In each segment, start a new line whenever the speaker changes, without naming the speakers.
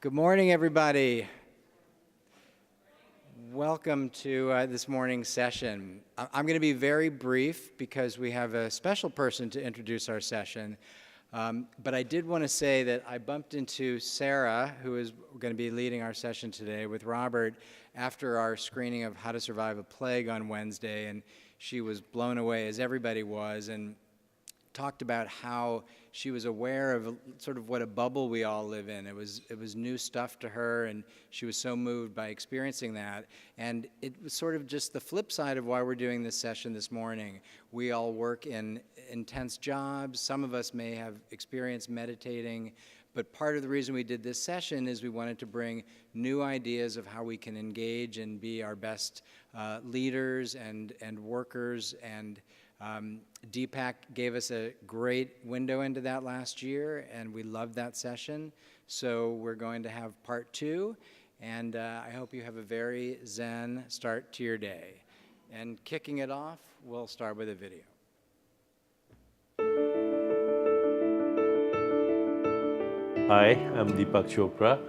Good morning, everybody. Welcome to this morning's session. I'm going to be very brief because we have a special person to introduce our session. But I did want to say that I bumped into Sarah, who is going to be leading our session today, with Robert after our screening of How to Survive a Plague on Wednesday, and she was blown away, as everybody was, and talked about how she was aware of sort of what a bubble we all live in. It was new stuff to her, and she was so moved by experiencing that. And it was sort of just the flip side of why we're doing this session this morning. We all work in intense jobs. Some of us may have experienced meditating, but part of the reason we did this session is we wanted to bring new ideas of how we can engage and be our best leaders and workers. And Deepak gave us a great window into that last year, and we loved that session. So we're going to have part 2, and I hope you have a very zen start to your day. And kicking it off, we'll start with a video.
Hi, I'm Deepak Chopra.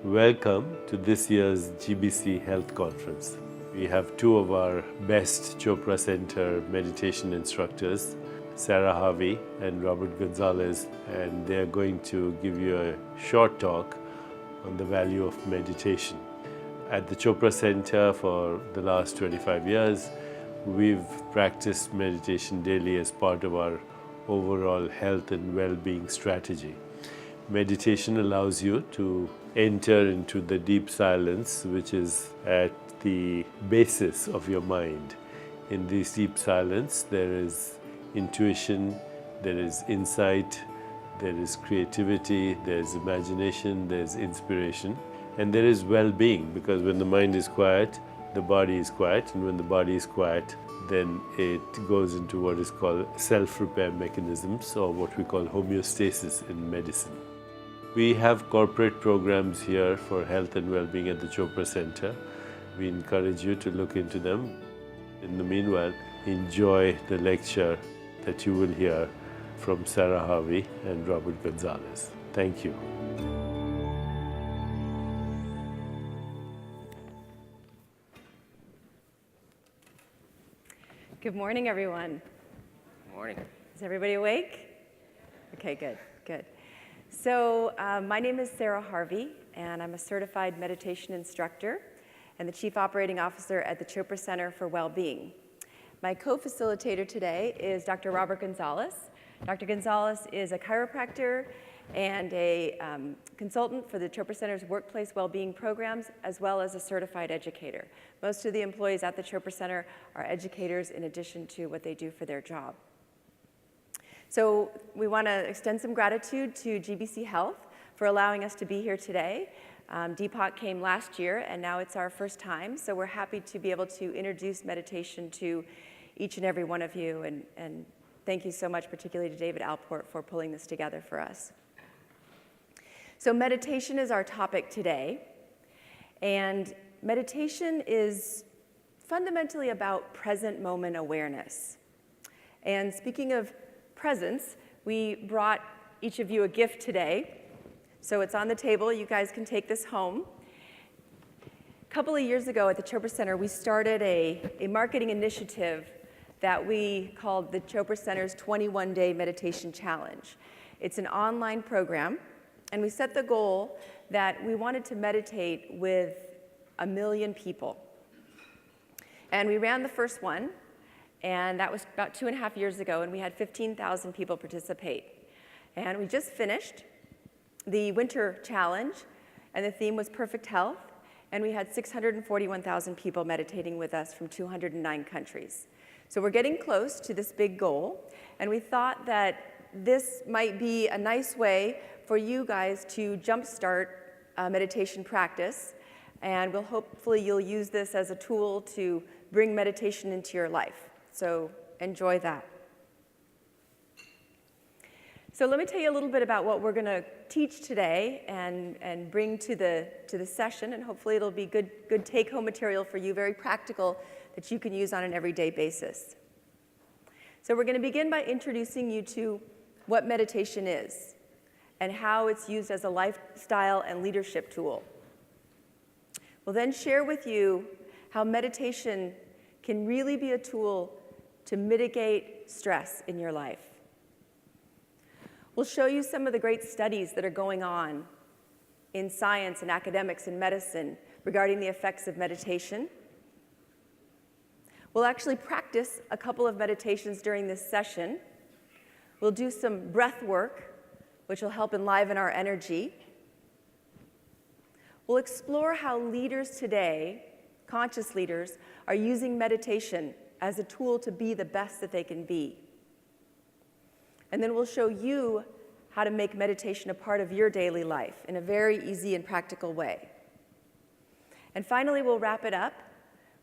Welcome to this year's GBCHealth conference. We have 2 of our best Chopra Center meditation instructors, Sarah Harvey and Robert Gonzalez, and they're going to give you a short talk on the value of meditation. At the Chopra Center for the last 25 years, we've practiced meditation daily as part of our overall health and well-being strategy. Meditation allows you to enter into the deep silence, which is at the basis of your mind. In this deep silence, there is intuition, there is insight, there is creativity, there is imagination, there is inspiration, and there is well-being, because when the mind is quiet, the body is quiet, and when the body is quiet, then it goes into what is called self-repair mechanisms, or what we call homeostasis in medicine. We have corporate programs here for health and well-being at the Chopra Center. We encourage you to look into them. In the meanwhile, enjoy the lecture that you will hear from Sarah Harvey and Robert Gonzalez. Thank you.
Good morning, everyone.
Good morning.
Is everybody awake? Okay, good. So my name is Sarah Harvey, and I'm a certified meditation instructor and the Chief Operating Officer at the Chopra Center for Wellbeing. My co-facilitator today is Dr. Robert Gonzalez. Dr. Gonzalez is a chiropractor and a consultant for the Chopra Center's workplace wellbeing programs, as well as a certified educator. Most of the employees at the Chopra Center are educators in addition to what they do for their job. So we want to extend some gratitude to GBCHealth for allowing us to be here today. Deepak came last year, and now it's our first time, so we're happy to be able to introduce meditation to each and every one of you, and thank you so much, particularly to David Alport, for pulling this together for us. So meditation is our topic today, and meditation is fundamentally about present moment awareness. And speaking of presence, we brought each of you a gift today. So it's on the table. You guys can take this home. A couple of years ago at the Chopra Center, we started a marketing initiative that we called the Chopra Center's 21-Day Meditation Challenge. It's an online program, and we set the goal that we wanted to meditate with 1 million people. And we ran the first one, and that was about 2.5 years ago, and we had 15,000 people participate. And we just finished the winter challenge, and the theme was perfect health, and we had 641,000 people meditating with us from 209 countries. So we're getting close to this big goal, and we thought that this might be a nice way for you guys to jumpstart meditation practice, and hopefully you'll use this as a tool to bring meditation into your life. So enjoy that. So let me tell you a little bit about what we're going to teach today and bring to the session, and hopefully it'll be good take-home material for you, very practical, that you can use on an everyday basis. So we're going to begin by introducing you to what meditation is. and how it's used as a lifestyle and leadership tool. We'll then share with you how meditation can really be a tool to mitigate stress in your life. We'll show you some of the great studies that are going on in science and academics and medicine regarding the effects of meditation. We'll actually practice a couple of meditations during this session. We'll do some breath work, which will help enliven our energy. We'll explore how leaders today, conscious leaders, are using meditation as a tool to be the best that they can be. And then we'll show you how to make meditation a part of your daily life in a very easy and practical way. And finally, we'll wrap it up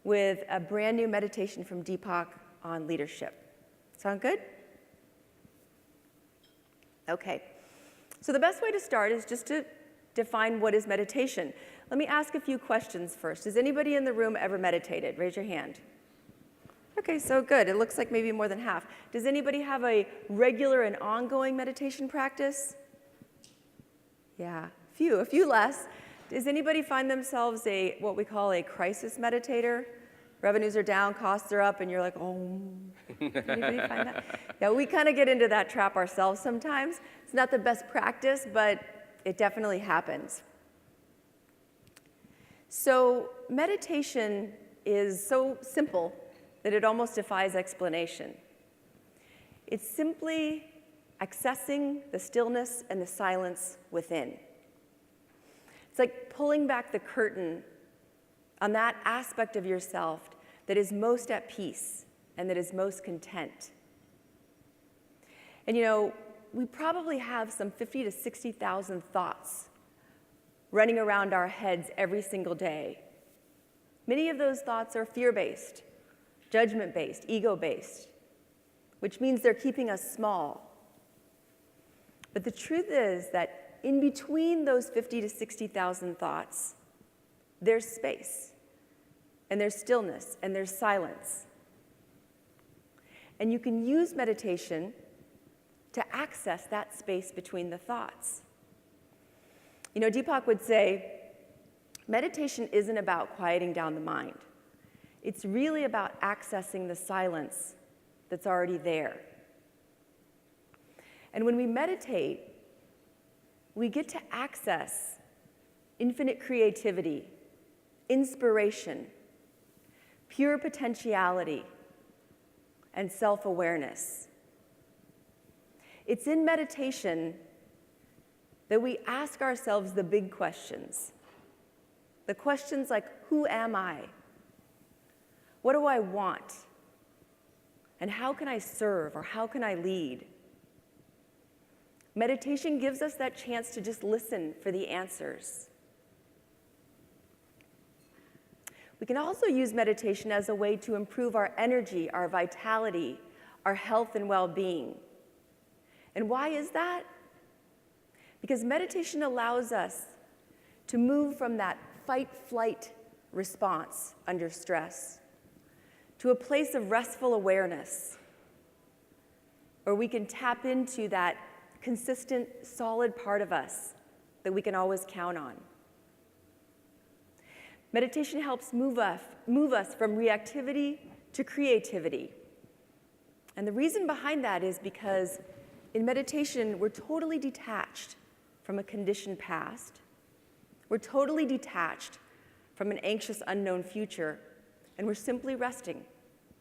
with a brand new meditation from Deepak on leadership. Sound good? Okay. So the best way to start is just to define what is meditation. Let me ask a few questions first. Has anybody in the room ever meditated? Raise your hand. Okay, so good. It looks like maybe more than half. Does anybody have a regular and ongoing meditation practice? Yeah, a few less. Does anybody find themselves what we call a crisis meditator? Revenues are down, costs are up, and you're like, oh. Anybody find that? Yeah, we kind of get into that trap ourselves sometimes. It's not the best practice, but it definitely happens. So meditation is so simple that it almost defies explanation. It's simply accessing the stillness and the silence within. It's like pulling back the curtain on that aspect of yourself that is most at peace and that is most content. And we probably have some 50 to 60,000 thoughts running around our heads every single day. Many of those thoughts are fear-based, judgment-based, ego-based, which means they're keeping us small. But the truth is that in between those 50 to 60,000 thoughts, there's space, and there's stillness, and there's silence. And you can use meditation to access that space between the thoughts. Deepak would say, meditation isn't about quieting down the mind. It's really about accessing the silence that's already there. And when we meditate, we get to access infinite creativity, inspiration, pure potentiality, and self-awareness. It's in meditation that we ask ourselves the big questions. The questions like, who am I? What do I want? And how can I serve, or how can I lead? Meditation gives us that chance to just listen for the answers. We can also use meditation as a way to improve our energy, our vitality, our health and well-being. And why is that? Because meditation allows us to move from that fight-flight response under stress to a place of restful awareness, where we can tap into that consistent, solid part of us that we can always count on. Meditation helps move us from reactivity to creativity. And the reason behind that is because in meditation, we're totally detached from a conditioned past. We're totally detached from an anxious, unknown future, and we're simply resting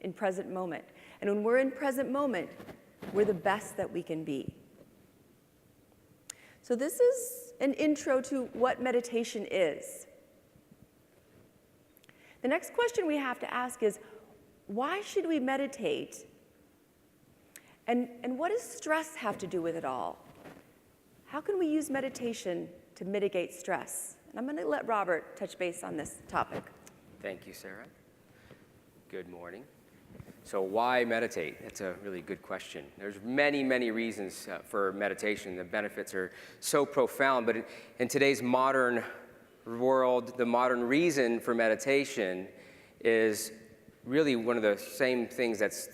in present moment. And when we're in present moment, we're the best that we can be. So this is an intro to what meditation is. The next question we have to ask is, why should we meditate? And what does stress have to do with it all? How can we use meditation to mitigate stress? And I'm going to let Robert touch base on this topic.
Thank you, Sarah. Good morning. So why meditate? It's a really good question. There's many, many reasons for meditation. The benefits are so profound, but in today's modern world, the modern reason for meditation is really one of the same things that's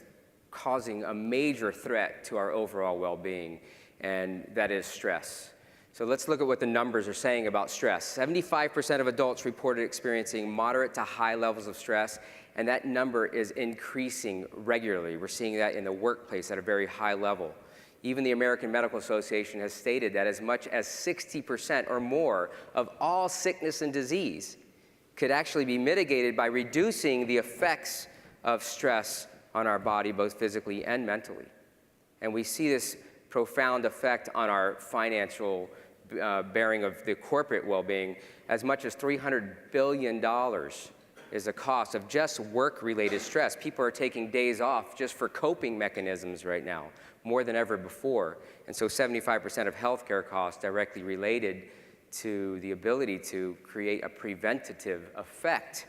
causing a major threat to our overall well-being, and that is stress. So let's look at what the numbers are saying about stress. 75% of adults reported experiencing moderate to high levels of stress, and that number is increasing regularly. We're seeing that in the workplace at a very high level. Even the American Medical Association has stated that as much as 60% or more of all sickness and disease could actually be mitigated by reducing the effects of stress on our body, both physically and mentally. And we see this profound effect on our financial bearing of the corporate well-being. As much as $300 billion is the cost of just work-related stress. People are taking days off just for coping mechanisms right now, more than ever before. And so 75% of healthcare costs directly related to the ability to create a preventative effect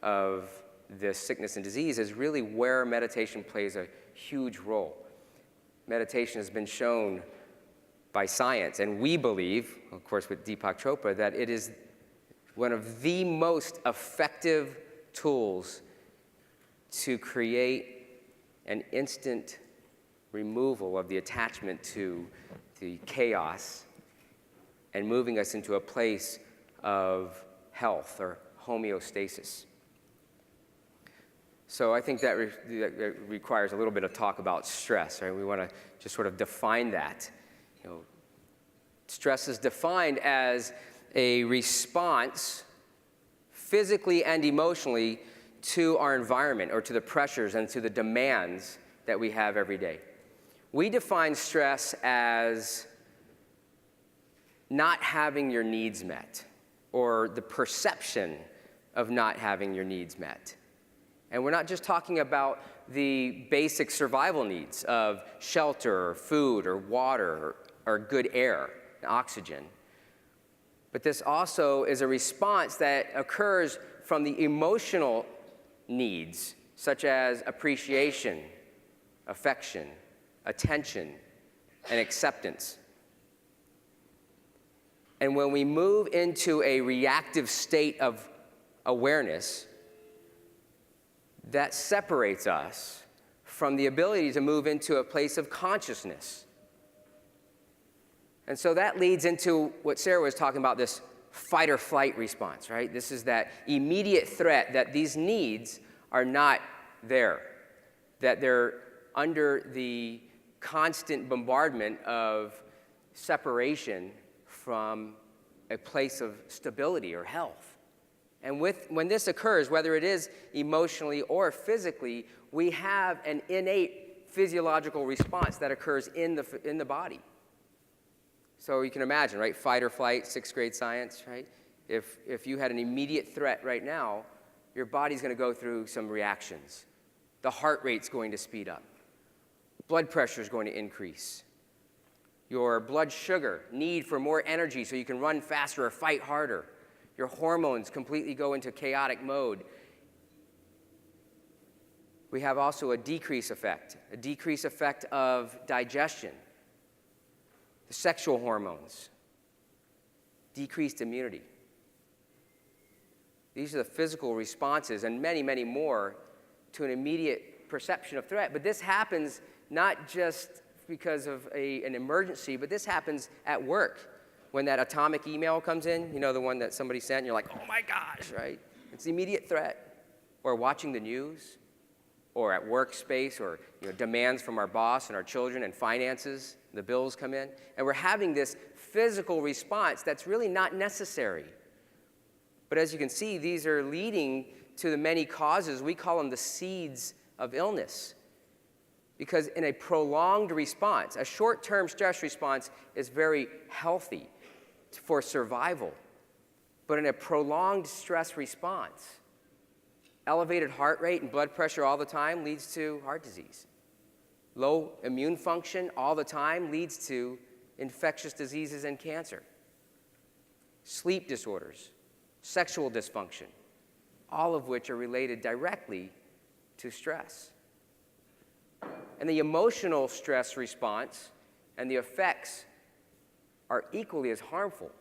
of this sickness and disease is really where meditation plays a huge role. Meditation has been shown by science, and we believe, of course with Deepak Chopra, that it is one of the most effective tools to create an instant removal of the attachment to the chaos and moving us into a place of health or homeostasis. So I think that requires a little bit of talk about stress, right? We want to just sort of define that. You know, stress is defined as a response, physically and emotionally, to our environment or to the pressures and to the demands that we have every day. We define stress as not having your needs met, or the perception of not having your needs met. And we're not just talking about the basic survival needs of shelter, or food, or water, or good air, and oxygen. But this also is a response that occurs from the emotional needs, such as appreciation, affection, attention, and acceptance. And when we move into a reactive state of awareness, that separates us from the ability to move into a place of consciousness. And so that leads into what Sarah was talking about, this fight or flight response, right? This is that immediate threat that these needs are not there, that they're under the constant bombardment of separation from a place of stability or health. And when this occurs, whether it is emotionally or physically, we have an innate physiological response that occurs in the body. So you can imagine, right? Fight or flight, 6th grade science, right? If you had an immediate threat right now, your body's going to go through some reactions. The heart rate's going to speed up. Blood pressure is going to increase. Your blood sugar, need for more energy so you can run faster or fight harder. Your hormones completely go into chaotic mode. We have also a decrease effect of digestion, the sexual hormones, decreased immunity. These are the physical responses, and many, many more, to an immediate perception of threat. But this happens not just because of an emergency, but this happens at work. When that atomic email comes in, you know, the one that somebody sent, and you're like, oh my gosh, right? It's the immediate threat. Or watching the news, or at workspace, or demands from our boss and our children and finances, the bills come in. And we're having this physical response that's really not necessary. But as you can see, these are leading to the many causes. We call them the seeds of illness. Because in a prolonged response, a short-term stress response is very healthy for survival. But in a prolonged stress response, elevated heart rate and blood pressure all the time leads to heart disease. Low immune function all the time leads to infectious diseases and cancer. Sleep disorders, sexual dysfunction, all of which are related directly to stress. And the emotional stress response and the effects are equally as harmful.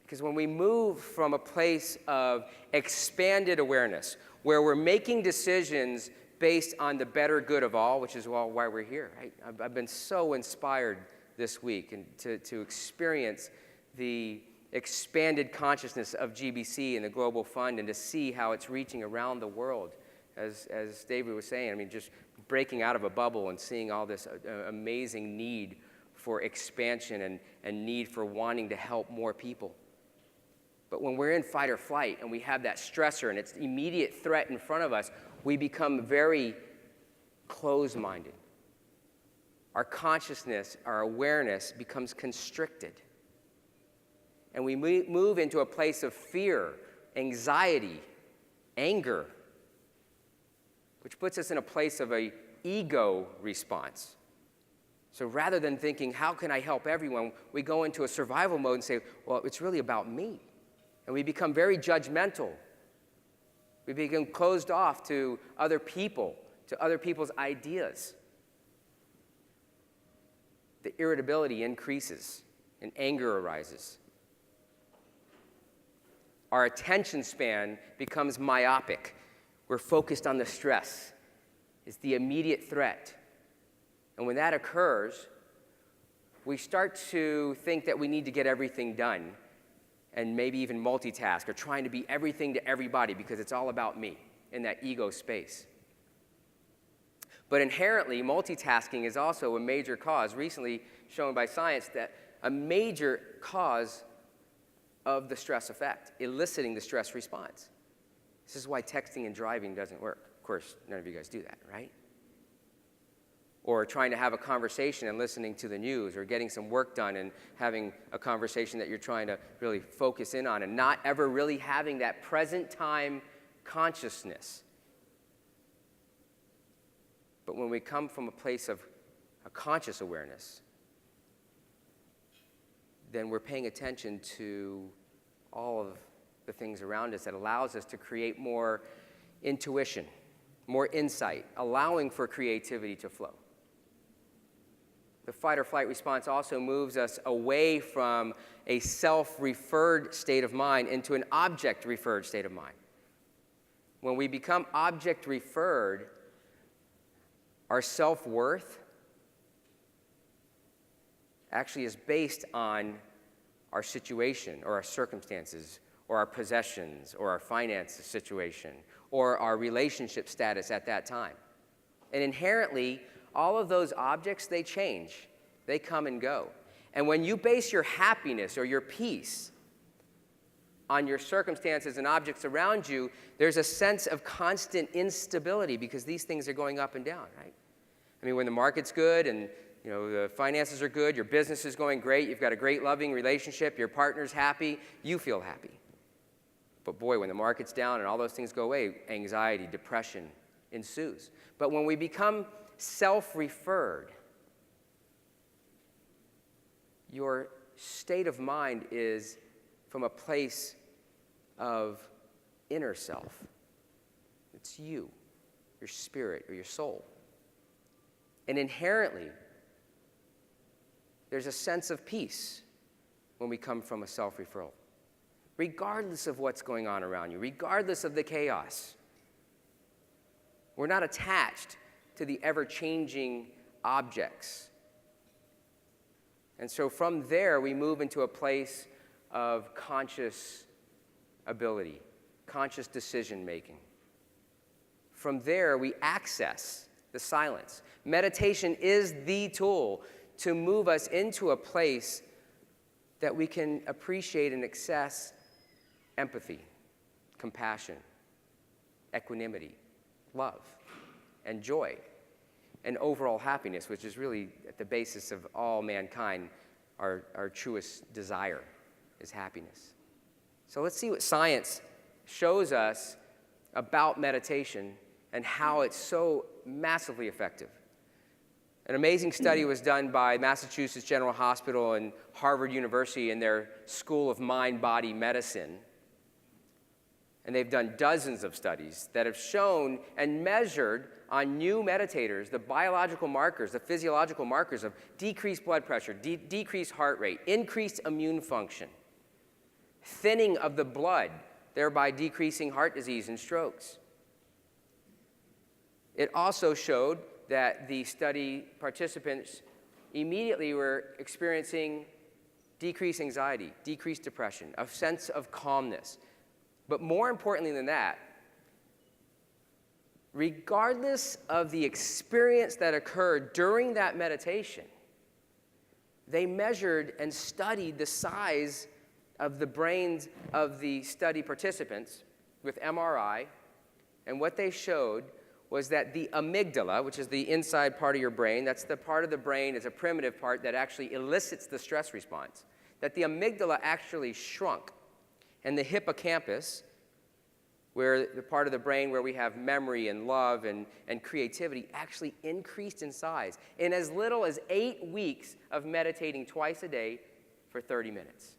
Because when we move from a place of expanded awareness, where we're making decisions based on the better good of all, which is why we're here, right? I've been so inspired this week and to experience the expanded consciousness of GBC and the Global Fund, and to see how it's reaching around the world. As David was saying, I mean, just breaking out of a bubble and seeing all this amazing need for expansion and need for wanting to help more people. But when we're in fight or flight and we have that stressor and it's immediate threat in front of us, we become very closed-minded. Our consciousness, our awareness becomes constricted. And we move into a place of fear, anxiety, anger, which puts us in a place of an ego response. So rather than thinking, how can I help everyone, we go into a survival mode and say, well, it's really about me. And we become very judgmental. We become closed off to other people, to other people's ideas. The irritability increases and anger arises. Our attention span becomes myopic. We're focused on the stress. It's the immediate threat. And when that occurs, we start to think that we need to get everything done, and maybe even multitask or trying to be everything to everybody because it's all about me in that ego space. But inherently, multitasking is also a major cause, recently shown by science, that a major cause of the stress effect, eliciting the stress response. This is why texting and driving doesn't work. Of course, none of you guys do that, right? Or trying to have a conversation and listening to the news, or getting some work done and having a conversation that you're trying to really focus in on, and not ever really having that present time consciousness. But when we come from a place of a conscious awareness, then we're paying attention to all of the things around us that allows us to create more intuition, more insight, allowing for creativity to flow. The fight or flight response also moves us away from a self-referred state of mind into an object-referred state of mind. When we become object-referred, our self-worth actually is based on our situation or our circumstances or our possessions or our finance situation or our relationship status at that time. And inherently, all of those objects, they change. They come and go. And when you base your happiness or your peace on your circumstances and objects around you, there's a sense of constant instability because these things are going up and down, right? I mean, when the market's good and the finances are good, your business is going great, you've got a great loving relationship, your partner's happy, you feel happy. But boy, when the market's down and all those things go away, anxiety, depression ensues. But when we become self-referred, your state of mind is from a place of inner self. It's you, your spirit, or your soul. And inherently, there's a sense of peace when we come from a self-referral, regardless of what's going on around you, regardless of the chaos. We're not attached to the ever-changing objects. And so from there, we move into a place of conscious ability, conscious decision-making. From there, we access the silence. Meditation is the tool to move us into a place that we can appreciate and access empathy, compassion, equanimity, love, and joy, and overall happiness, which is really at the basis of all mankind, our truest desire is happiness. So let's see what science shows us about meditation and how it's so massively effective. An amazing study was done by Massachusetts General Hospital and Harvard University in their School of Mind-Body Medicine. And they've done dozens of studies that have shown and measured on new meditators the biological markers, the physiological markers of decreased blood pressure, decreased heart rate, increased immune function, thinning of the blood, thereby decreasing heart disease and strokes. It also showed that the study participants immediately were experiencing decreased anxiety, decreased depression, a sense of calmness. But more importantly than that, regardless of the experience that occurred during that meditation, they measured and studied the size of the brains of the study participants with MRI, and what they showed was that the amygdala, which is the inside part of your brain, that's the part of the brain, it's a primitive part that actually elicits the stress response, that the amygdala actually shrunk, and the hippocampus, where the part of the brain where we have memory and love and creativity, actually increased in size in as little as 8 weeks of meditating twice a day for 30 minutes.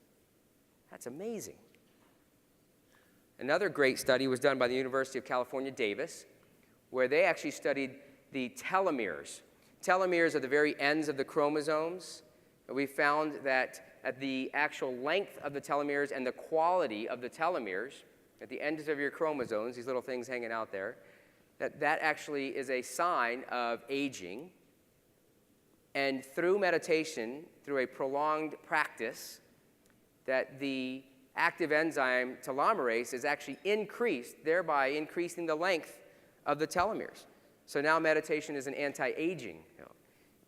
That's amazing. Another great study was done by the University of California, Davis, where they actually studied the telomeres. Telomeres are the very ends of the chromosomes. And we found that at the actual length of the telomeres and the quality of the telomeres, at the ends of your chromosomes, these little things hanging out there, that actually is a sign of aging. And through meditation, through a prolonged practice, that the active enzyme telomerase is actually increased, thereby increasing the length of the telomeres. So now meditation is an anti-aging.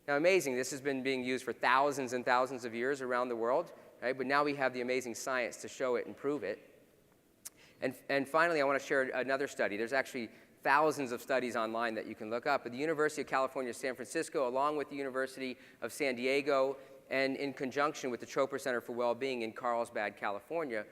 Now, amazing, this has been being used for thousands and thousands of years around the world, right? But now we have the amazing science to show it and prove it. And finally, I want to share another study. There's actually thousands of studies online that you can look up. At the University of California, San Francisco, along with the University of San Diego, and in conjunction with the Chopra Center for Wellbeing in Carlsbad, California,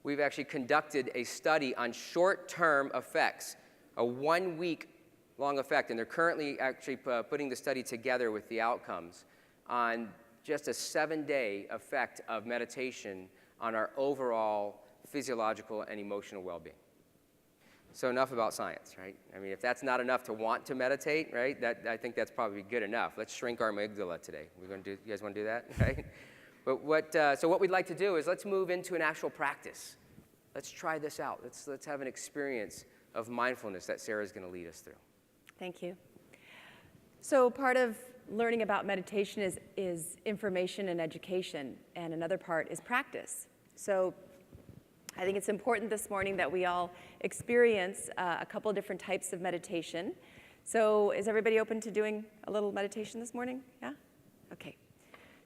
we've actually conducted a study on short-term effects, a 1-week-long effect, and they're currently actually putting the study together with the outcomes on just a 7-day effect of meditation on our overall physiological and emotional well-being. So enough about science, right? I mean, if that's not enough to want to meditate, right, I think that's probably good enough. Let's shrink our amygdala today. You guys want to do that, right? But so what we'd like to do is let's move into an actual practice. Let's try this out. Let's have an experience of mindfulness that Sarah's going to lead us through.
Thank you. So part of learning about meditation is information and education, and another part is practice. So I think it's important this morning that we all experience a couple different types of meditation. So is everybody open to doing a little meditation this morning? Yeah? Okay.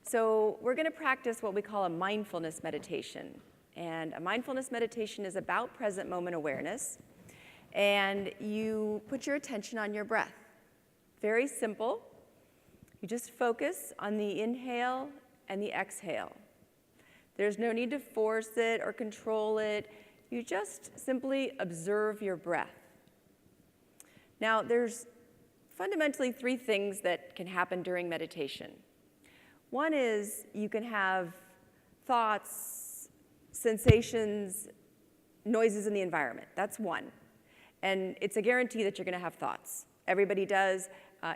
So we're going to practice what we call a mindfulness meditation. And a mindfulness meditation is about present moment awareness. And you put your attention on your breath. Very simple. You just focus on the inhale and the exhale. There's no need to force it or control it. You just simply observe your breath. Now, there's fundamentally 3 things that can happen during meditation. One is you can have thoughts, sensations, noises in the environment. That's one. And it's a guarantee that you're going to have thoughts. Everybody does.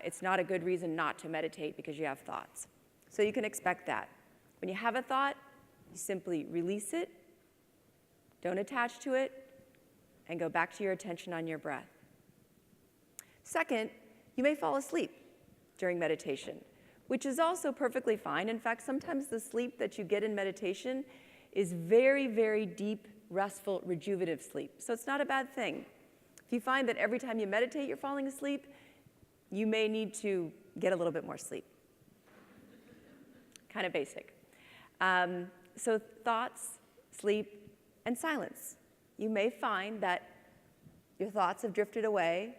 It's not a good reason not to meditate because you have thoughts. So you can expect that. When you have a thought, you simply release it, don't attach to it, and go back to your attention on your breath. Second, you may fall asleep during meditation, which is also perfectly fine. In fact, sometimes the sleep that you get in meditation is very, very deep, restful, rejuvenative sleep. So it's not a bad thing. If you find that every time you meditate you're falling asleep, you may need to get a little bit more sleep. Kind of basic. So thoughts, sleep, and silence. You may find that your thoughts have drifted away.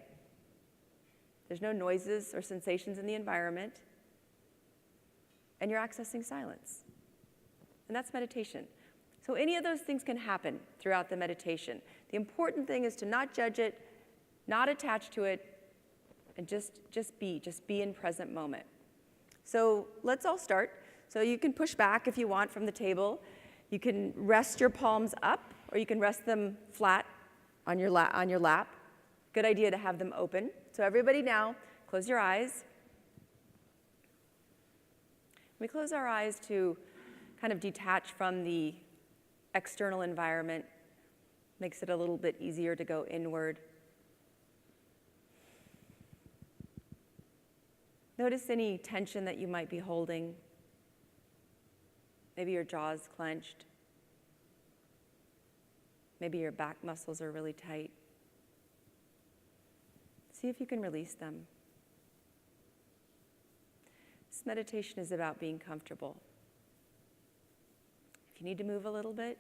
There's no noises or sensations in the environment. And you're accessing silence. And that's meditation. So any of those things can happen throughout the meditation. The important thing is to not judge it, not attach to it, and just be in present moment. So let's all start. So you can push back if you want from the table. You can rest your palms up, or you can rest them flat on your lap. Good idea to have them open. So everybody now, close your eyes. We close our eyes to kind of detach from the external environment. Makes it a little bit easier to go inward. Notice any tension that you might be holding. Maybe your jaw's clenched. Maybe your back muscles are really tight. See if you can release them. This meditation is about being comfortable. If you need to move a little bit,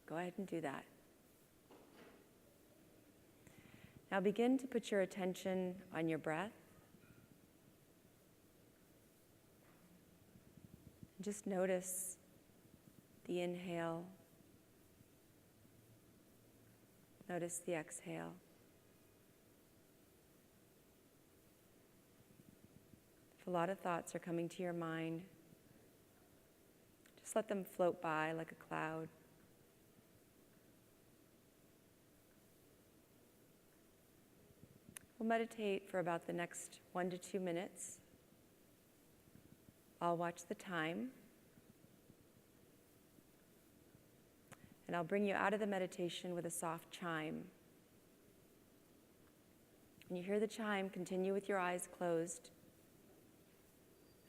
go ahead and do that. Now begin to put your attention on your breath. Just notice the inhale. Notice the exhale. If a lot of thoughts are coming to your mind, just let them float by like a cloud. We'll meditate for about the next 1 to 2 minutes. I'll watch the time. And I'll bring you out of the meditation with a soft chime. When you hear the chime, continue with your eyes closed,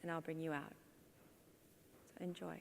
and I'll bring you out. So enjoy.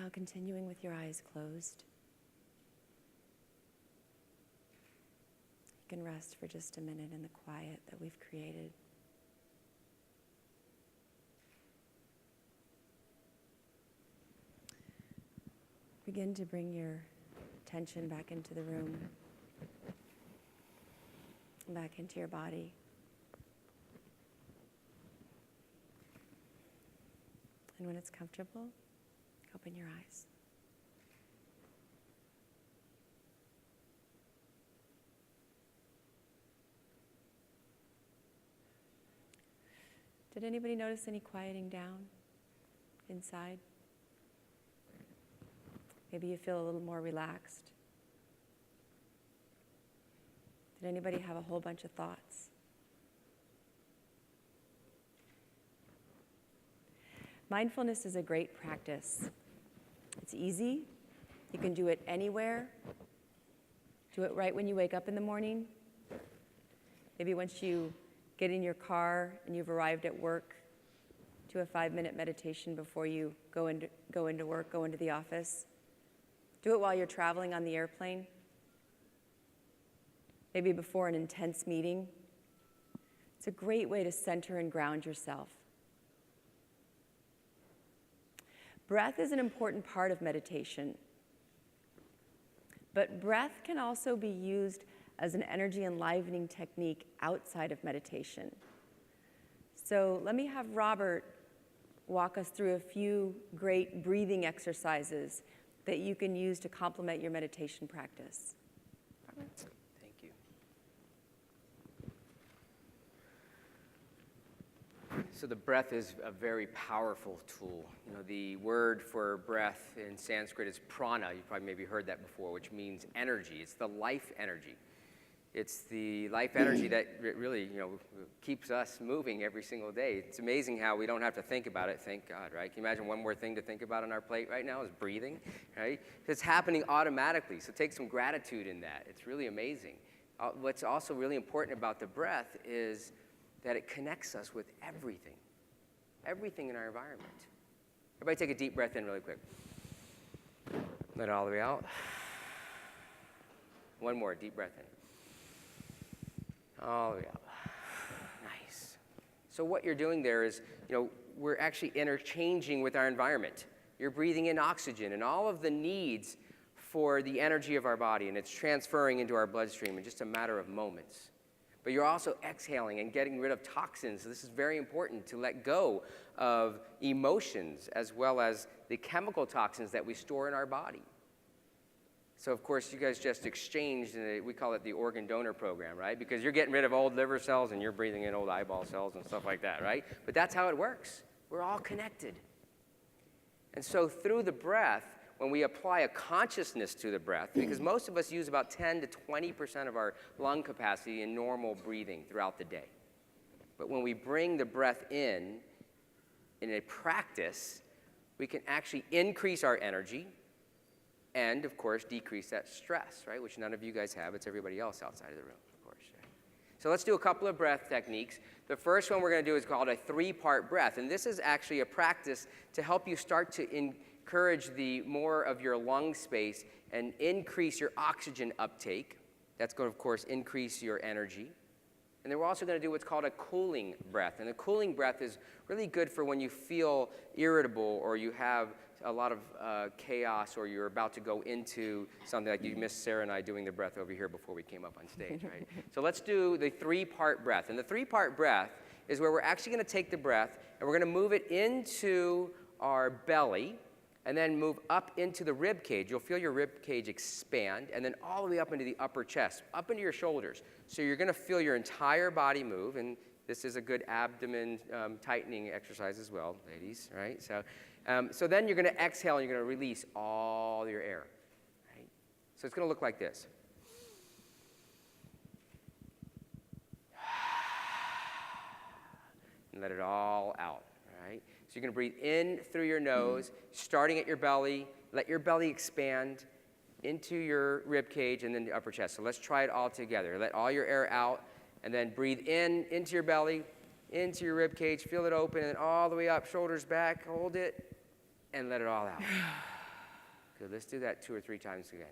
Now continuing with your eyes closed. You can rest for just a minute in the quiet that we've created. Begin to bring your attention back into the room, back into your body. And when it's comfortable, open your eyes. Did anybody notice any quieting down inside? Maybe you feel a little more relaxed. Did anybody have a whole bunch of thoughts? Mindfulness is a great practice. It's easy. You can do it anywhere. Do it right when you wake up in the morning. Maybe once you get in your car and you've arrived at work, do a 5-minute meditation before you go into work, go into the office. Do it while you're traveling on the airplane. Maybe before an intense meeting. It's a great way to center and ground yourself. Breath is an important part of meditation. But breath can also be used as an energy enlivening technique outside of meditation. So let me have Robert walk us through a few great breathing exercises that you can use to complement your meditation practice.
Thank you. So the breath is a very powerful tool. You know, the word for breath in Sanskrit is prana. You probably maybe heard that before, which means energy. It's the life energy. It's the life energy that really, keeps us moving every single day. It's amazing how we don't have to think about it, thank God, right? Can you imagine one more thing to think about on our plate right now is breathing, right? It's happening automatically, so take some gratitude in that. It's really amazing. What's also really important about the breath is that it connects us with everything in our environment. Everybody take a deep breath in really quick. Let it all the way out. One more, deep breath in. All the way out. Nice. So what you're doing there is, we're actually interchanging with our environment. You're breathing in oxygen and all of the needs for the energy of our body, and it's transferring into our bloodstream in just a matter of moments. But you're also exhaling and getting rid of toxins. This is very important to let go of emotions as well as the chemical toxins that we store in our body. So, of course, you guys just exchanged, we call it the organ donor program, right? Because you're getting rid of old liver cells and you're breathing in old eyeball cells and stuff like that, right? But that's how it works. We're all connected. And so through the breath, when we apply a consciousness to the breath, because most of us use about 10 to 20% of our lung capacity in normal breathing throughout the day. But when we bring the breath in a practice, we can actually increase our energy, and, of course, decrease that stress, right? Which none of you guys have. It's everybody else outside of the room, of course. Right? So let's do a couple of breath techniques. The first one we're going to do is called a 3-part breath. And this is actually a practice to help you start to encourage the more of your lung space and increase your oxygen uptake. That's going to, of course, increase your energy. And then we're also going to do what's called a cooling breath. And a cooling breath is really good for when you feel irritable or you have a lot of chaos or you're about to go into something like you missed Sarah and I doing the breath over here before we came up on stage, right? So let's do the 3-part breath. And the 3-part breath is where we're actually going to take the breath and we're going to move it into our belly and then move up into the rib cage. You'll feel your rib cage expand and then all the way up into the upper chest, up into your shoulders. So you're going to feel your entire body move, and this is a good abdomen tightening exercise as well, ladies, right? So then you're going to exhale and you're going to release all your air, right? So it's going to look like this. And let it all out, right? So you're going to breathe in through your nose, starting at your belly. Let your belly expand into your rib cage and then the upper chest. So let's try it all together. Let all your air out, and then breathe in into your belly, into your rib cage. Feel it open, and then all the way up, shoulders back. Hold it, and let it all out. Good. Let's do that 2 or 3 times again.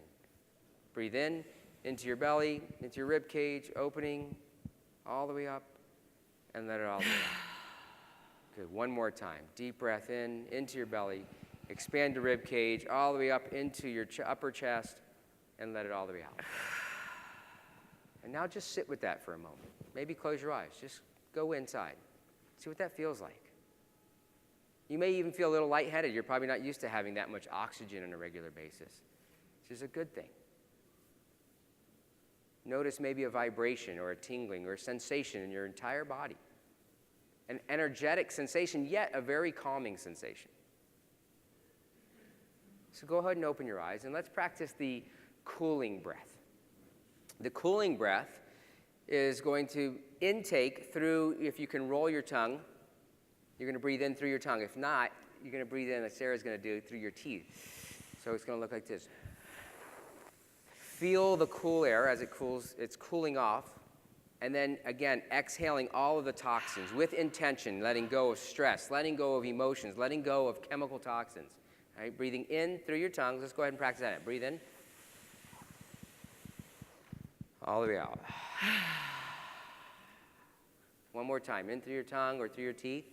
Breathe in, into your belly, into your rib cage, opening, all the way up, and let it all out. Good. One more time. Deep breath in, into your belly, expand your rib cage, all the way up into your upper chest, and let it all the way out. And now just sit with that for a moment. Maybe close your eyes. Just go inside. See what that feels like. You may even feel a little lightheaded. You're probably not used to having that much oxygen on a regular basis, which is a good thing. Notice maybe a vibration or a tingling or a sensation in your entire body. An energetic sensation, yet a very calming sensation. So go ahead and open your eyes, and let's practice the cooling breath. The cooling breath is going to intake through, if you can roll your tongue, you're going to breathe in through your tongue. If not, you're going to breathe in, as Sarah's going to do, through your teeth. So it's going to look like this. Feel the cool air as it cools. It's cooling off And then again, exhaling all of the toxins with intention, letting go of stress, letting go of emotions, letting go of chemical toxins. All right, breathing in through your tongues. Let's go ahead and practice that. Breathe in. All the way out. One more time, in through your tongue or through your teeth.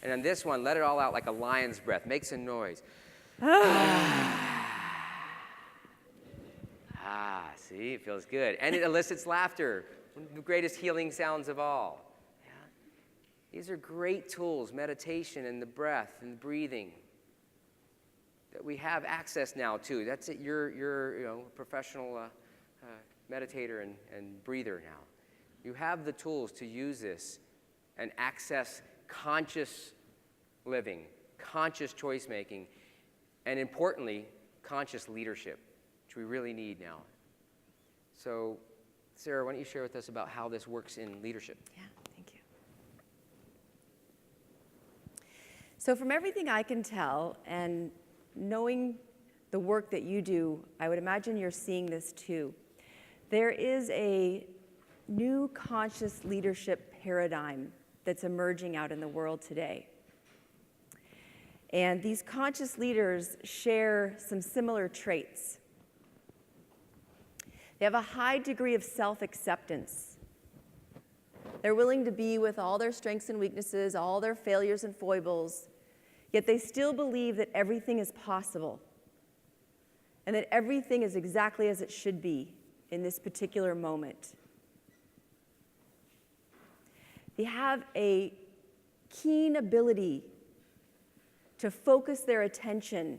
And on this one, let it all out like a lion's breath. Make some noise. See, it feels good. And it elicits laughter, one of the greatest healing sounds of all. Yeah? These are great tools, meditation and the breath and the breathing, that we have access now to. That's it. You're a professional meditator and breather now. You have the tools to use this and access conscious living, conscious choice making, and importantly, conscious leadership, which we really need now. So, Sarah, why don't you share with us about how this works in leadership?
Yeah, thank you. So from everything I can tell, and knowing the work that you do, I would imagine you're seeing this too. There is a new conscious leadership paradigm that's emerging out in the world today. And these conscious leaders share some similar traits. They have a high degree of self-acceptance. They're willing to be with all their strengths and weaknesses, all their failures and foibles, yet they still believe that everything is possible and that everything is exactly as it should be in this particular moment. They have a keen ability to focus their attention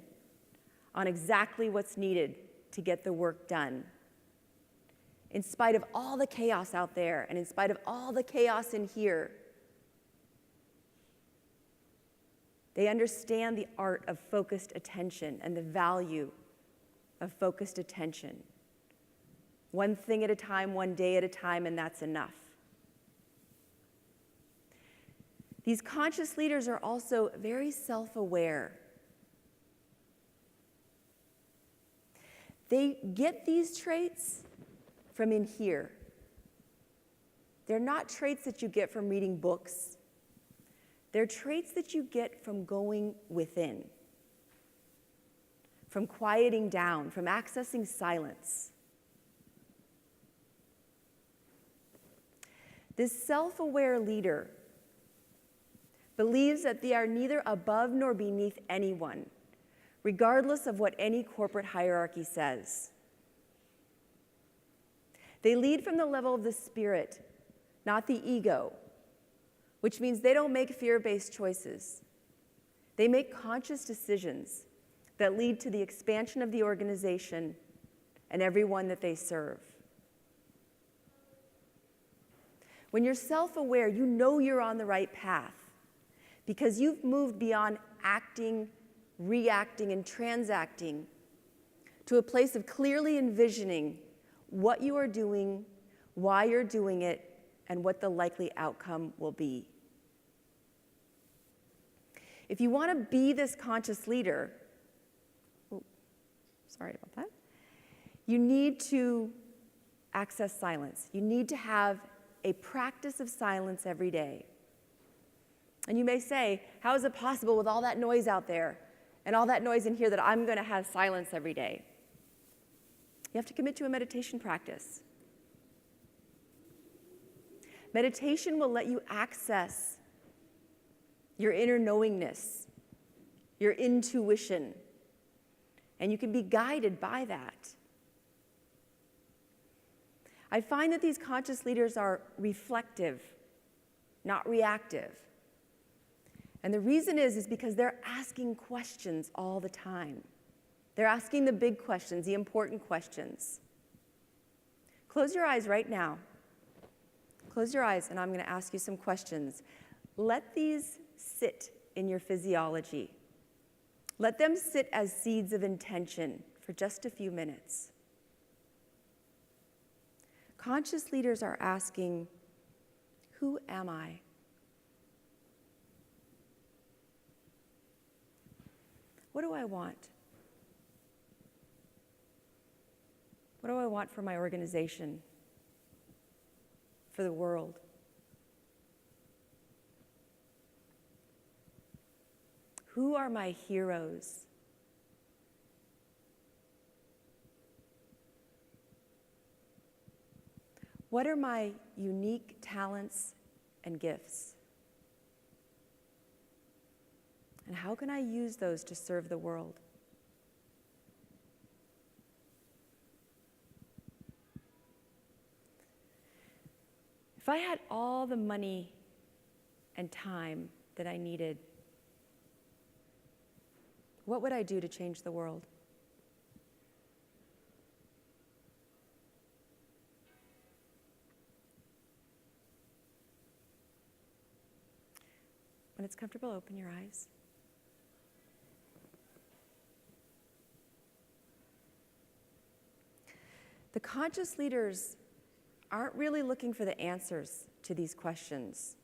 on exactly what's needed to get the work done. In spite of all the chaos out there, and in spite of all the chaos in here, they understand the art of focused attention and the value of focused attention. One thing at a time, one day at a time, and that's enough. These conscious leaders are also very self-aware. They get these traits from in here. They're not traits that you get from reading books. They're traits that you get from going within, from quieting down, from accessing silence. This self-aware leader believes that they are neither above nor beneath anyone, regardless of what any corporate hierarchy says. They lead from the level of the spirit, not the ego, which means they don't make fear-based choices. They make conscious decisions that lead to the expansion of the organization and everyone that they serve. When you're self-aware, you know you're on the right path because you've moved beyond acting, reacting, and transacting to a place of clearly envisioning what you are doing, why you're doing it, and what the likely outcome will be. If you want to be this conscious leader, you need to access silence. You need to have a practice of silence every day. And you may say, how is it possible with all that noise out there and all that noise in here that I'm going to have silence every day? You have to commit to a meditation practice. Meditation will let you access your inner knowingness, your intuition, and you can be guided by that. I find that these conscious leaders are reflective, not reactive. And the reason is because they're asking questions all the time. They're asking the big questions, the important questions. Close your eyes right now. Close your eyes, and I'm going to ask you some questions. Let these sit in your physiology. Let them sit as seeds of intention for just a few minutes. Conscious leaders are asking, who am I? What do I want? What do I want for my organization, for the world. Who are my heroes? What are my unique talents and gifts? And how can I use those to serve the world? If I had all the money and time that I needed, what would I do to change the world? When it's comfortable, open your eyes. The conscious leaders aren't really looking for the answers to these questions.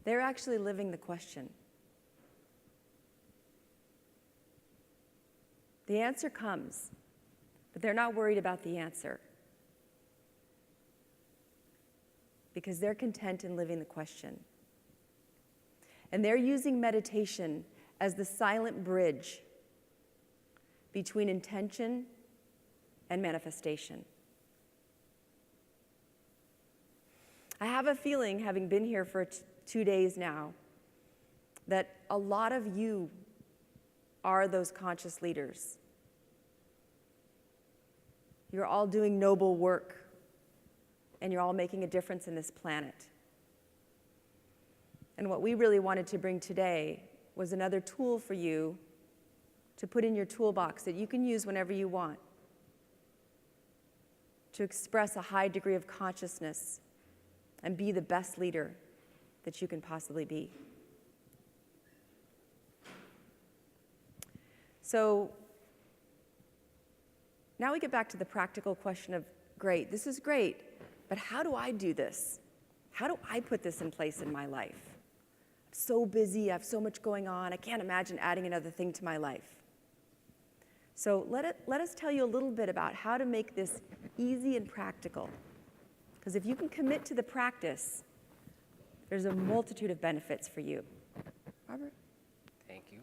They're actually living the question. The answer comes, but they're not worried about the answer because they're content in living the question. And they're using meditation as the silent bridge between intention and manifestation. I have a feeling, having been here for 2 days now, that a lot of you are those conscious leaders. You're all doing noble work, and you're all making a difference in this planet. And what we really wanted to bring today was another tool for you to put in your toolbox that you can use whenever you want to express a high degree of consciousness and be the best leader that you can possibly be. So now we get back to the practical question of, great, this is great, but how do I do this? How do I put this in place in my life? I'm so busy, I have so much going on, I can't imagine adding another thing to my life. So let us tell you a little bit about how to make this easy and practical. Because if you can commit to the practice, there's a multitude of benefits for you. Robert?
Thank you.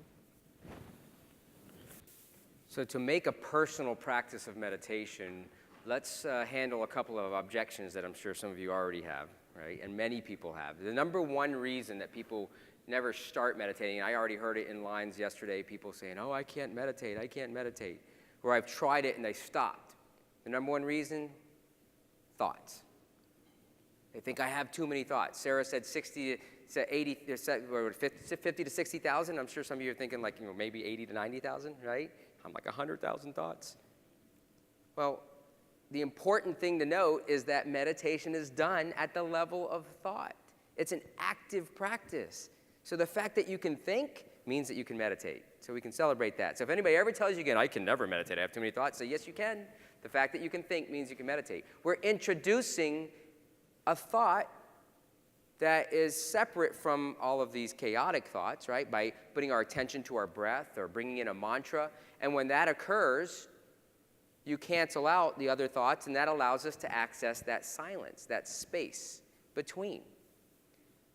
So to make a personal practice of meditation, let's handle a couple of objections that I'm sure some of you already have, right? And many people have. The number one reason that people never start meditating, I already heard it in lines yesterday, people saying, oh, I can't meditate, or I've tried it and they stopped. The number one reason, thoughts. They think I have too many thoughts. Sarah said 50 to 60,000. I'm sure some of you are thinking like, maybe 80 to 90,000, right? I'm like 100,000 thoughts. Well, the important thing to note is that meditation is done at the level of thought. It's an active practice. So the fact that you can think means that you can meditate. So we can celebrate that. So if anybody ever tells you again, I can never meditate, I have too many thoughts, say, yes, you can. The fact that you can think means you can meditate. We're introducing a thought that is separate from all of these chaotic thoughts, right? By putting our attention to our breath or bringing in a mantra. And when that occurs, you cancel out the other thoughts, and that allows us to access that silence, that space between.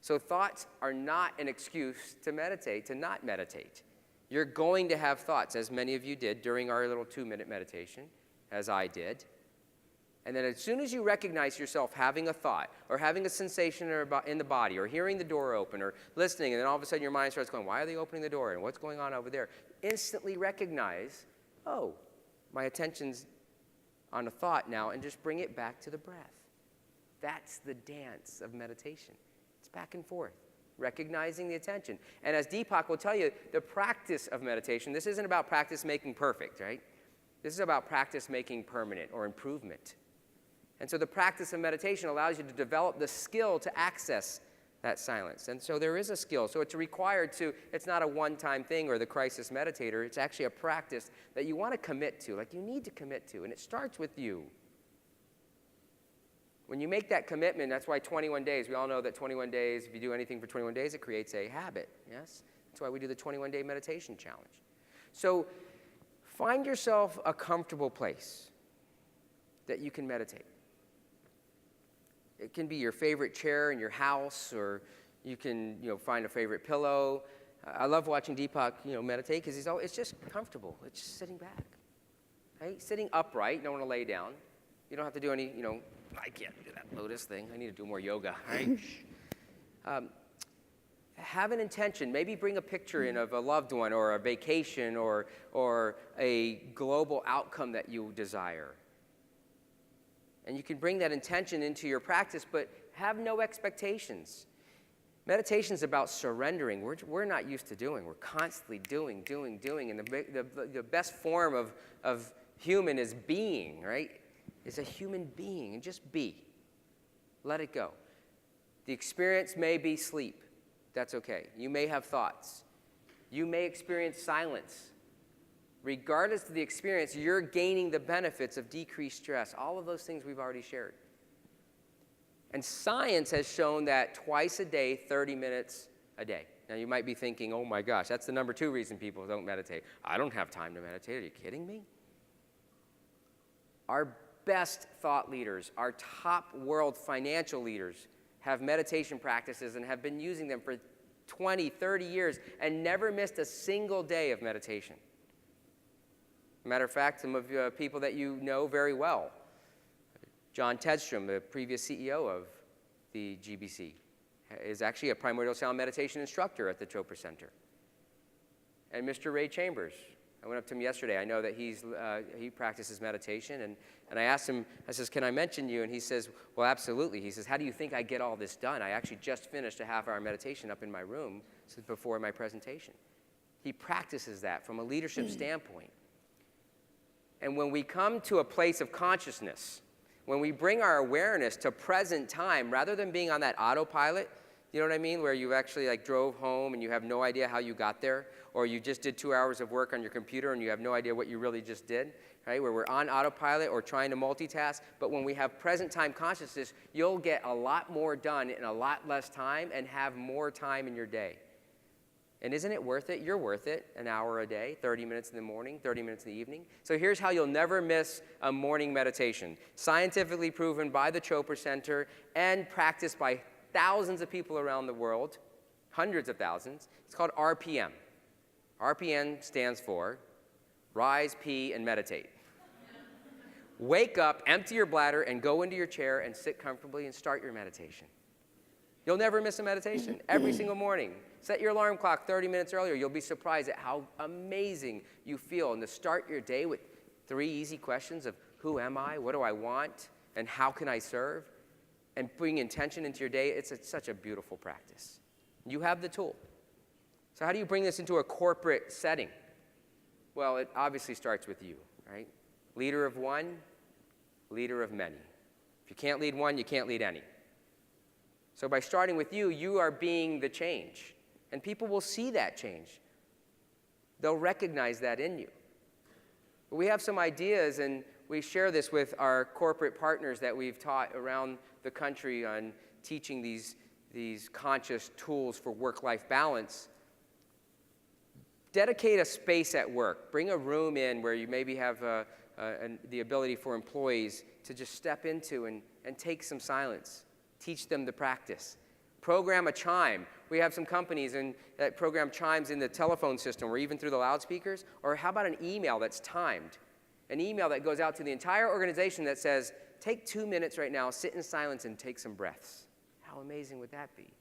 So thoughts are not an excuse to meditate, to not meditate. You're going to have thoughts, as many of you did during our little 2-minute meditation, as I did. And then as soon as you recognize yourself having a thought or having a sensation in the body or hearing the door open or listening, and then all of a sudden your mind starts going, why are they opening the door and what's going on over there? Instantly recognize, oh, my attention's on a thought now, and just bring it back to the breath. That's the dance of meditation. It's back and forth, recognizing the attention. And as Deepak will tell you, the practice of meditation, this isn't about practice making perfect, right? This is about practice making permanent or improvement. And so the practice of meditation allows you to develop the skill to access that silence. And so there is a skill. So it's required to, it's not a one-time thing or the crisis meditator. It's actually a practice that you want to commit to, like you need to commit to. And it starts with you. When you make that commitment, that's why 21 days, we all know that 21 days, if you do anything for 21 days, it creates a habit, yes? That's why we do the 21-day meditation challenge. So find yourself a comfortable place that you can meditate. It can be your favorite chair in your house, or you can, find a favorite pillow. I love watching Deepak, meditate because it's just comfortable. It's just sitting back, right? Sitting upright. You don't want to lay down. You don't have to do any, I can't do that lotus thing. I need to do more yoga, right? Have an intention. Maybe bring a picture in of a loved one or a vacation or a global outcome that you desire. And you can bring that intention into your practice, but have no expectations. Meditation is about surrendering. We're not used to doing. We're constantly doing. And the best form of human is being, right? It's a human being, and just be. Let it go. The experience may be sleep. That's okay. You may have thoughts. You may experience silence. Regardless of the experience, you're gaining the benefits of decreased stress. All of those things we've already shared. And science has shown that twice a day, 30 minutes a day. Now you might be thinking, oh my gosh, that's the number 2 reason people don't meditate. I don't have time to meditate. Are you kidding me? Our best thought leaders, our top world financial leaders have meditation practices and have been using them for 20, 30 years and never missed a single day of meditation. Matter of fact, some of people that you know very well, John Tedstrom, the previous CEO of the GBC, is actually a primordial sound meditation instructor at the Chopra Center. And Mr. Ray Chambers, I went up to him yesterday. I know that he practices meditation, and I asked him, I says, can I mention you? And he says, well, absolutely. He says, how do you think I get all this done? I actually just finished a half-hour meditation up in my room before my presentation. He practices that from a leadership standpoint. And when we come to a place of consciousness, when we bring our awareness to present time, rather than being on that autopilot, you know what I mean, where you actually drove home and you have no idea how you got there, or you just did 2 hours of work on your computer and you have no idea what you really just did, right? Where we're on autopilot or trying to multitask. But when we have present time consciousness, you'll get a lot more done in a lot less time and have more time in your day. And isn't it worth it? You're worth it. An hour a day, 30 minutes in the morning, 30 minutes in the evening. So here's how you'll never miss a morning meditation. Scientifically proven by the Chopra Center and practiced by thousands of people around the world, hundreds of thousands. It's called RPM. RPM stands for Rise, Pee, and Meditate. Wake up, empty your bladder, and go into your chair and sit comfortably and start your meditation. You'll never miss a meditation every single morning. Set your alarm clock 30 minutes earlier. You'll be surprised at how amazing you feel. And to start your day with 3 easy questions of who am I, what do I want, and how can I serve, and bring intention into your day, it's such a beautiful practice. You have the tool. So how do you bring this into a corporate setting? Well, it obviously starts with you, right? Leader of one, leader of many. If you can't lead one, you can't lead any. So by starting with you, you are being the change. And people will see that change. They'll recognize that in you. But we have some ideas, and we share this with our corporate partners that we've taught around the country on teaching these conscious tools for work-life balance. Dedicate a space at work. Bring a room in where you maybe have the ability for employees to just step into and take some silence. Teach them the practice. Program a chime. We have some companies that program chimes in the telephone system or even through the loudspeakers. Or how about an email that's timed? An email that goes out to the entire organization that says, take 2 minutes right now, sit in silence, and take some breaths. How amazing would that be?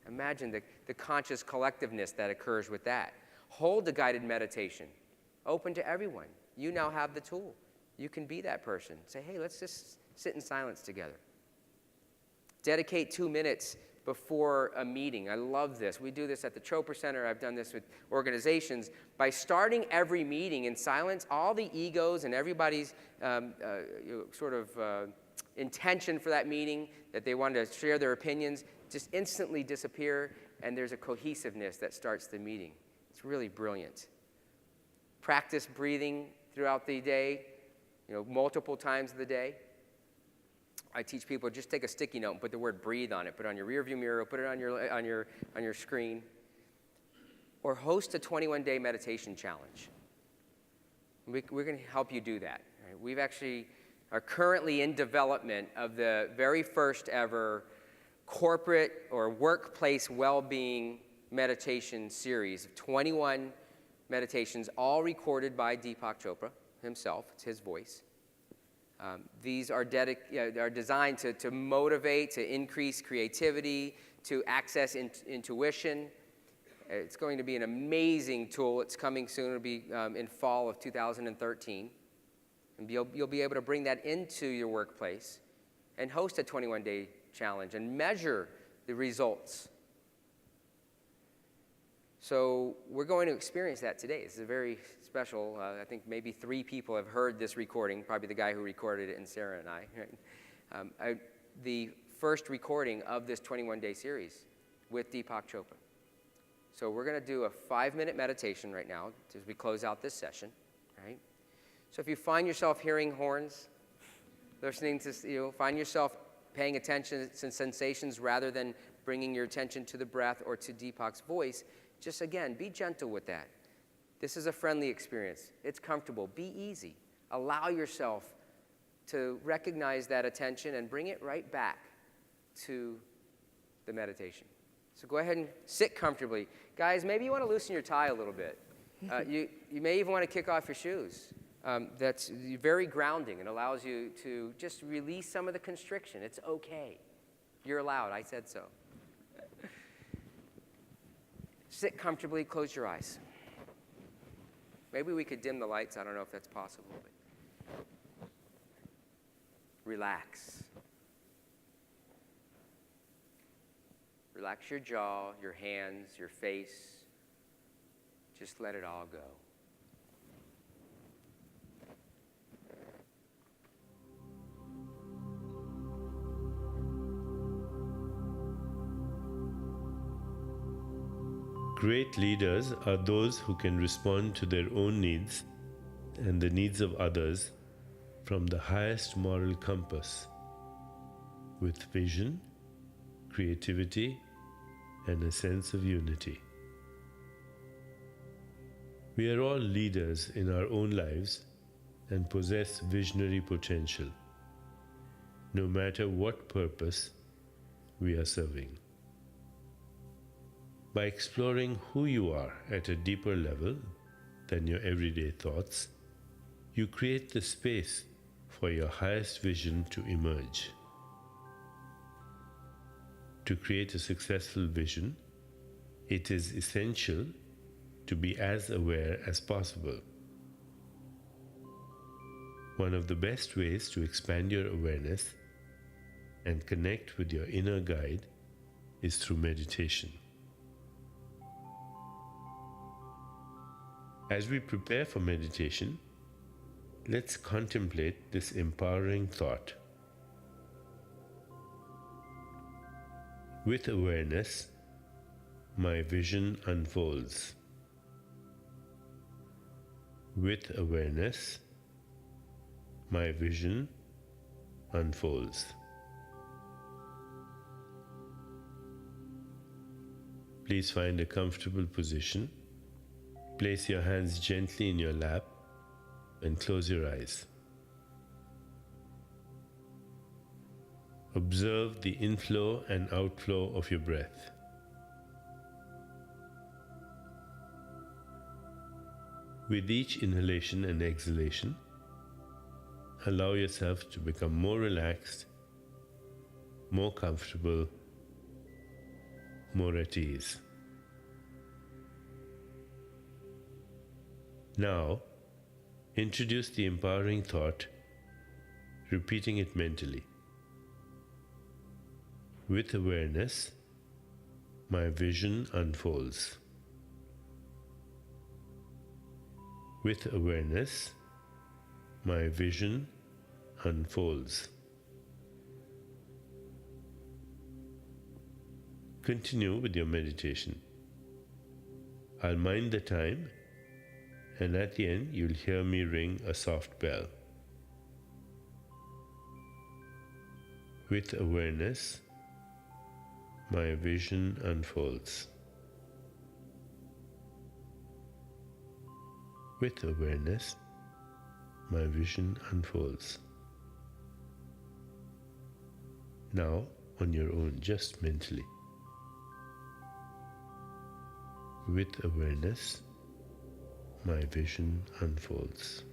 Imagine the conscious collectiveness that occurs with that. Hold a guided meditation. Open to everyone. You now have the tool. You can be that person. Say, hey, let's just sit in silence together. Dedicate 2 minutes before a meeting. I love this. We do this at the Chopra Center. I've done this with organizations. By starting every meeting in silence, all the egos and everybody's intention for that meeting, that they wanted to share their opinions, just instantly disappear, and there's a cohesiveness that starts the meeting. It's really brilliant. Practice breathing throughout the day, multiple times of the day. I teach people, just take a sticky note and put the word breathe on it. Put it on your rearview mirror, put it on your screen. Or host a 21-day meditation challenge. We're going to help you do that. Right? We've actually are currently in development of the very first ever corporate or workplace well-being meditation series of 21 meditations, all recorded by Deepak Chopra himself. It's his voice. These are designed to motivate, to increase creativity, to access intuition. It's going to be an amazing tool. It's coming soon. It'll be in fall of 2013. And you'll be able to bring that into your workplace and host a 21-day challenge and measure the results. So we're going to experience that today. This is a very special, I think maybe 3 people have heard this recording, probably the guy who recorded it and Sarah and I. The first recording of this 21-day series with Deepak Chopra. So we're going to do a 5-minute meditation right now as we close out this session, right? So if you find yourself hearing horns, listening to, find yourself paying attention to sensations rather than bringing your attention to the breath or to Deepak's voice, just again, be gentle with that. This is a friendly experience. It's comfortable. Be easy. Allow yourself to recognize that attention and bring it right back to the meditation. So go ahead and sit comfortably. Guys, maybe you want to loosen your tie a little bit. You may even want to kick off your shoes. That's very grounding and allows you to just release some of the constriction. It's okay. You're allowed. I said so. Sit comfortably, close your eyes. Maybe we could dim the lights. I don't know if that's possible. But relax. Relax your jaw, your hands, your face. Just let it all go.
Great leaders are those who can respond to their own needs and the needs of others from the highest moral compass, with vision, creativity, and a sense of unity. We are all leaders in our own lives and possess visionary potential, no matter what purpose we are serving. By exploring who you are at a deeper level than your everyday thoughts, you create the space for your highest vision to emerge. To create a successful vision, it is essential to be as aware as possible. One of the best ways to expand your awareness and connect with your inner guide is through meditation. As we prepare for meditation, let's contemplate this empowering thought. With awareness, my vision unfolds. With awareness, my vision unfolds. Please find a comfortable position. Place your hands gently in your lap and close your eyes. Observe the inflow and outflow of your breath. With each inhalation and exhalation, allow yourself to become more relaxed, more comfortable, more at ease. Now, introduce the empowering thought, repeating it mentally. With awareness, my vision unfolds. With awareness, my vision unfolds. Continue with your meditation. I'll mind the time, and at the end, you'll hear me ring a soft bell. With awareness, my vision unfolds. With awareness, my vision unfolds. Now, on your own, just mentally. With awareness, my vision unfolds.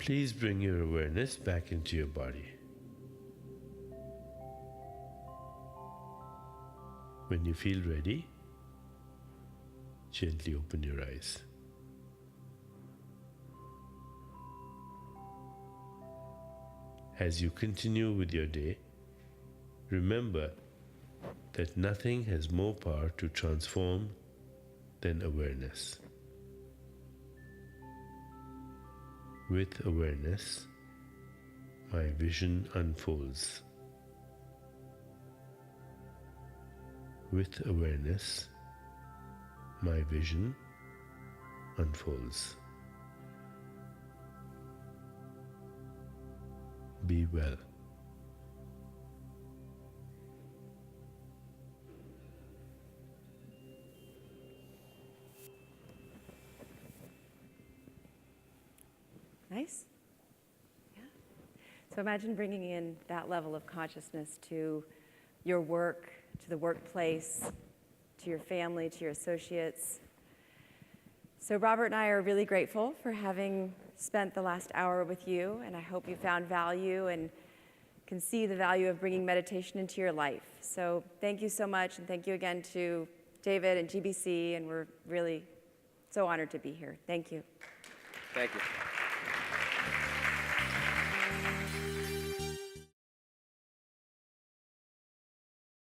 Please bring your awareness back into your body. When you feel ready, gently open your eyes. As you continue with your day, remember that nothing has more power to transform than awareness. With awareness, my vision unfolds. With awareness, my vision unfolds. Be well.
Nice? Yeah. So imagine bringing in that level of consciousness to your work, to the workplace, to your family, to your associates. So Robert and I are really grateful for having spent the last hour with you, and I hope you found value and can see the value of bringing meditation into your life. So thank you so much, and thank you again to David and GBC, and we're really so honored to be here. Thank you.
Thank you.